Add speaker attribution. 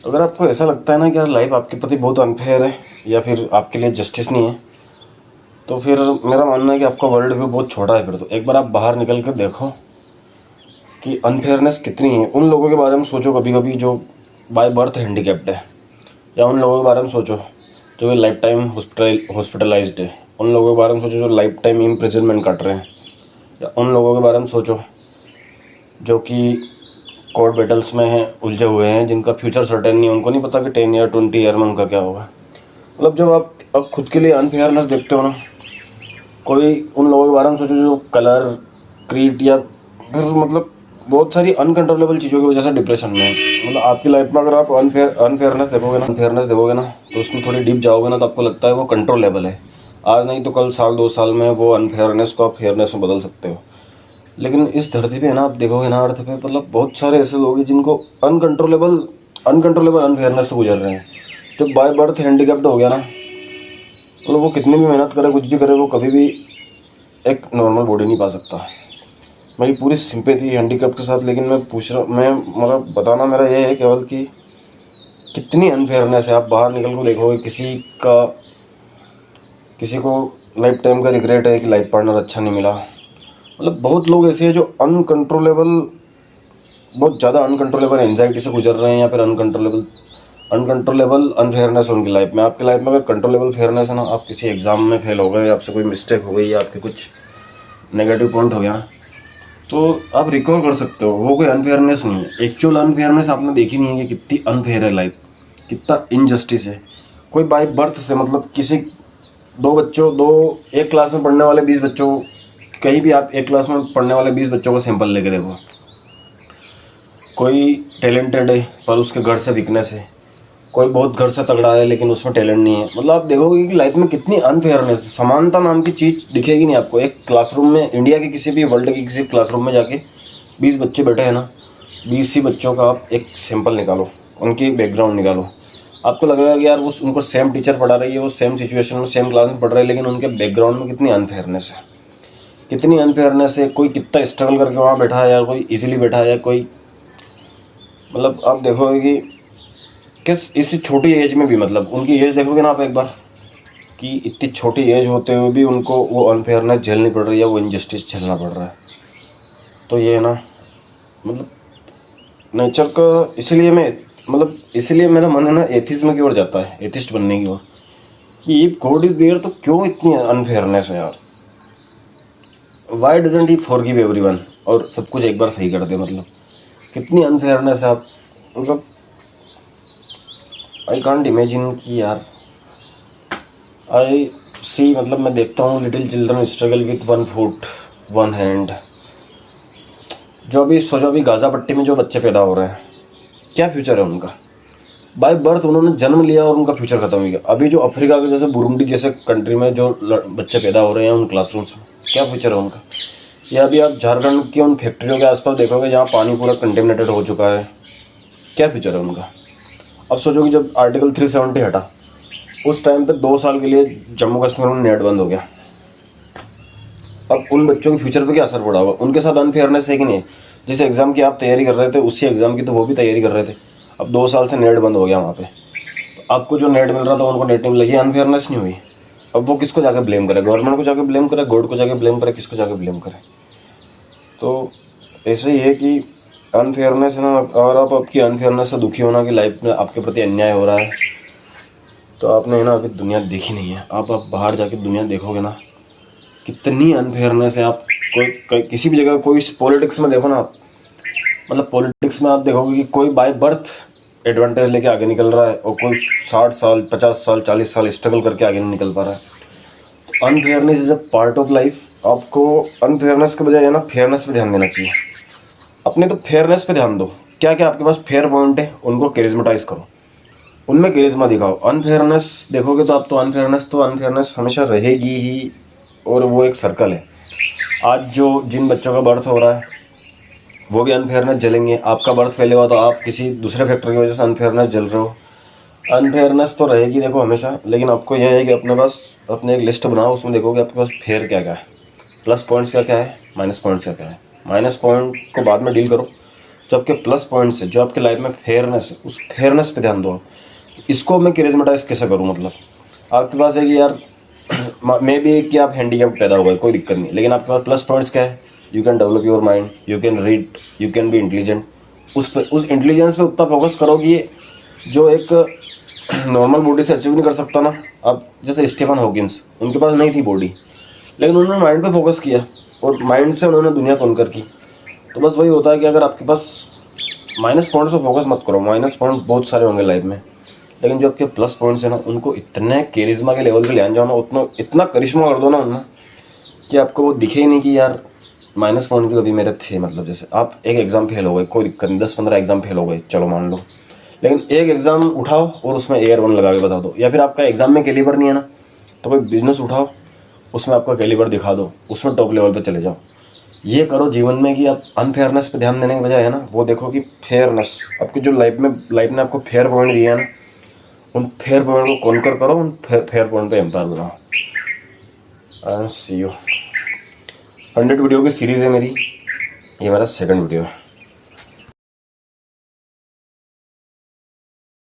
Speaker 1: अगर आपको ऐसा लगता है ना कि यार लाइफ आपके प्रति बहुत अनफेयर है या फिर आपके लिए जस्टिस नहीं है, तो फिर मेरा मानना है कि आपका वर्ल्ड व्यू बहुत छोटा है। फिर तो एक बार आप बाहर निकल कर देखो कि अनफेयरनेस कितनी है। उन लोगों के बारे में सोचो कभी कभी जो बाय बर्थ हैंडीकैप्ड है, या उन लोगों के बारे में सोचो जो लाइफ टाइम हॉस्पिटलाइज्ड है। उन लोगों के बारे में सोचो जो लाइफ टाइम इम्प्रिजनमेंट काट रहे हैं, या उन लोगों के बारे में सोचो जो कि कोर्ट बैटल्स में हैं, उलझे हुए हैं, जिनका फ्यूचर सर्टेन नहीं है। उनको नहीं पता कि 10 या 20 ईयर में उनका क्या होगा। मतलब जब आप अब खुद के लिए अनफेयरनेस देखते हो ना, कोई उन लोगों के बारे में सोचो जो कलर, क्रीड या फिर मतलब बहुत सारी अनकंट्रोलेबल चीज़ों की वजह से डिप्रेशन में है। मतलब आपकी लाइफ में अगर आप अनफेयरनेस देखोगे ना तो उसमें थोड़ी डीप जाओगे ना, तो आपको लगता है वो कंट्रोलेबल है। आज नहीं तो कल, साल 2 साल में वो अनफेयरनेस को आप फेयरनेस में बदल सकते हो। लेकिन इस धरती पे ना आप देखोगे ना, अर्थ पे मतलब बहुत सारे ऐसे लोग हैं जिनको अनकंट्रोलेबल अनफेयरनेस से गुजर रहे हैं। जब बाय बर्थ हैंडीकैप्ड हो गया ना, मतलब वो कितनी भी मेहनत करे, कुछ भी करे, वो कभी भी एक नॉर्मल बॉडी नहीं पा सकता। मेरी पूरी सिंपैथी हैंडीकैप के साथ, लेकिन मैं मतलब बताना मेरा ये है केवल कि कितनी अनफेयरनेस है। आप बाहर निकल कर देखोगे, किसी को लाइफ टाइम का रिग्रेट है कि लाइफ पार्टनर अच्छा नहीं मिला। मतलब बहुत लोग ऐसे हैं जो बहुत ज़्यादा अनकंट्रोलेबल एंजाइटी से गुजर रहे हैं, या फिर अनकंट्रोलेबल अनफेयरनेस है उनकी लाइफ में। आपकी लाइफ में अगर कंट्रोलेबल फेयरनेस है ना, आप किसी एग्जाम में फेल हो गए, आपसे कोई मिस्टेक हो गई, या आपके कुछ नेगेटिव पॉइंट हो गया, तो आप रिकवर कर सकते हो। वो कोई अनफेयरनेस नहीं है। एक्चुअल अनफेयरनेस आपने देखी नहीं है कि कितनी अनफेयर है लाइफ, कितना इनजस्टिस है। कोई बाय बर्थ से मतलब किसी एक क्लास में पढ़ने वाले 20 बच्चों, कहीं भी आप एक क्लास में पढ़ने वाले 20 बच्चों का सैंपल लेके देखो, कोई टैलेंटेड है पर उसके घर से वीकनेस है, कोई बहुत घर से तगड़ा है लेकिन उसमें टैलेंट नहीं है। मतलब आप देखोगे कि लाइफ में कितनी अनफेयरनेस है। समानता नाम की चीज़ दिखेगी नहीं आपको। एक क्लासरूम में, इंडिया के किसी भी, वर्ल्ड के किसी भी क्लासरूम में जाके 20 बच्चे बैठे हैं ना, 20 ही बच्चों का आप एक सैंपल निकालो, उनकी बैकग्राउंड निकालो, आपको लगेगा कि यार उनको सेम टीचर पढ़ा रही है, वो सेम सिचुएशन में सेम क्लास में पढ़ रहे हैं, लेकिन उनके बैकग्राउंड में कितनी अनफेयरनेस है, कितनी अनफेयरनेस है। कोई कितना स्ट्रगल करके वहाँ बैठा है, या कोई इजीली बैठा है, कोई मतलब आप देखोगे कि किस इस छोटी एज में भी, मतलब उनकी एज देखोगे ना आप एक बार, कि इतनी छोटी एज होते हुए भी उनको वो अनफेयरनेस झेलनी पड़ रही है, वो इनजस्टिस झेलना पड़ रहा है। तो ये है ना, मतलब नेचर का, इसलिए मेरा मन है ना एथिज्म की ओर जाता है, एथिस्ट बनने की ओर, कि इफ गॉड इज देयर तो क्यों इतनी अनफेयरनेस है यार। Why doesn't he forgive everyone, और सब कुछ एक बार सही कर दे। मतलब कितनी अनफेयरनेस है। आप मतलब आई कांट इमेजिन कि यार आई सी, मतलब मैं देखता हूँ little children struggle with 1 foot 1 hand. सोचो अभी गाज़ा पट्टी में जो बच्चे पैदा हो रहे हैं, क्या फ्यूचर है उनका। बाय बर्थ उन्होंने जन्म लिया और उनका फ्यूचर खत्म हो गया। अभी जो अफ्रीका के जैसे बुरुंडी जैसे कंट्री में जो बच्चे पैदा हो रहे हैं उन क्लासरूम्स में, क्या फ्यूचर है उनका। या अभी आप झारखंड की उन फैक्ट्रियों के आसपास देखोगे जहाँ पानी पूरा कंटेमिनेटेड हो चुका है, क्या फ्यूचर है उनका। अब सोचो कि जब आर्टिकल 370 हटा, उस टाइम पे 2 साल के लिए जम्मू कश्मीर में नेट बंद हो गया। अब उन बच्चों के फ्यूचर पे क्या असर पड़ा होगा। उनके साथ अनफेयरनेस है कि नहीं। जिस एग्ज़ाम की आप तैयारी कर रहे थे, उसी एग्ज़ाम की तो वो भी तैयारी कर रहे थे। अब 2 साल से नेट बंद हो गया वहाँ पे, तो आपको जो नेट मिल रहा था उनको नेट नहीं मिला, ये अनफेयरनेस नहीं हुई। अब वो किसको जाकर ब्लेम करे, गवर्नमेंट को जाकर ब्लेम करे, गॉड को जाकर ब्लेम करे, किसको जाकर ब्लेम करे। तो ऐसे ही है कि अनफेयरनेस है ना। अगर आप आपकी अनफेयरनेस से दुखी होना कि लाइफ में आपके प्रति अन्याय हो रहा है, तो आपने है ना अभी दुनिया देखी नहीं है। आप बाहर जाके दुनिया देखोगे ना, कितनी अनफेयरनेस है। आप किसी भी जगह, कोई पॉलिटिक्स में देखो ना आप, मतलब पॉलिटिक्स में आप देखोगे कि कोई बाय बर्थ एडवांटेज लेके आगे निकल रहा है, और कोई 60 साल 50 साल 40 साल स्ट्रगल करके आगे नहीं निकल पा रहा है। Unfairness is a part of life. आपको अनफेयरनेस के बजाय है ना फेयरनेस पे ध्यान देना चाहिए। अपने तो फेयरनेस पे ध्यान दो। क्या क्या आपके पास फेयर पॉइंट है, उनको कैरिज्मेटाइज करो, उनमें कैरिज्मा दिखाओ। अनफेयरनेस देखोगे तो आप तो अनफेयरनेस हमेशा रहेगी ही, और वो एक सर्कल है। आज जिन बच्चों का बर्थ हो रहा है वो भी अनफेयरनेस झेलेंगे। आपका बर्थ फैले हुआ तो आप किसी दूसरे फैक्टर की वजह से अनफेयरनेस झेल रहे हो। अनफेयरनेस तो रहेगी देखो हमेशा, लेकिन आपको यह है कि अपने एक लिस्ट बनाओ, उसमें देखोगे आपके पास फेयर क्या क्या है, प्लस पॉइंट्स क्या क्या है, माइनस पॉइंट्स क्या क्या है। माइनस पॉइंट को बाद में डील करो, जो आपके प्लस पॉइंट्स है, जो आपके लाइफ में फेयरनेस है, उस फेयरनेस पे ध्यान दो। इसको मैं कैरिज्मेटाइज कैसे करूँ? मतलब आपके पास है कि यार मे बी कि आप हैंडीकैप पैदा हो गए, कोई दिक्कत नहीं, लेकिन आपके पास प्लस पॉइंट्स क्या है? You can develop your mind, you can read, you can be intelligent. उस इंटेलिजेंस पे उतना फोकस करो कि जो एक नॉर्मल बॉडी से अचीव नहीं कर सकता ना। अब जैसे स्टीफन हॉकिंस, उनके पास नहीं थी बॉडी, लेकिन उन्होंने माइंड पे फोकस किया और माइंड से उन्होंने दुनिया कॉन्कर की। तो बस वही होता है कि अगर आपके पास माइनस पॉइंट्स पे फोकस मत करो। माइनस पॉइंट बहुत सारे होंगे लाइफ में, लेकिन जो आपके प्लस पॉइंट्स है ना, उनको इतने कैरिज्मा के लेवल पे ले जाओ ना, उतना इतना करिश्मा कर दो ना उनमें कि आपको वो दिखे ही नहीं कि यार माइनस पॉइंट भी कभी मेरे थे। मतलब जैसे आप एक एग्जाम फेल हो गए, कोई दिक्कत नहीं, 10-15 एग्जाम फेल हो गए, चलो मान लो, लेकिन एक एग्जाम उठाओ और उसमें एयर 1 लगा के बता दो। या फिर आपका एग्जाम में कैलिबर नहीं है ना, तो कोई बिजनेस उठाओ, उसमें आपका कैलिबर दिखा दो, उसमें टॉप लेवल पे चले जाओ। ये करो जीवन में कि आप अनफेयरनेस पे ध्यान देने के बजाय है ना, वो देखो कि फेयरनेस, आपकी जो लाइफ ने आपको फेयर पॉइंट दिया है ना, उन फेयर पॉइंट को कॉन्कर करो, उन फेयर पॉइंट पे एम्पायर बनाओ। सी यू। 100 वीडियो की सीरीज़ है मेरी, ये मेरा सेकंड वीडियो है।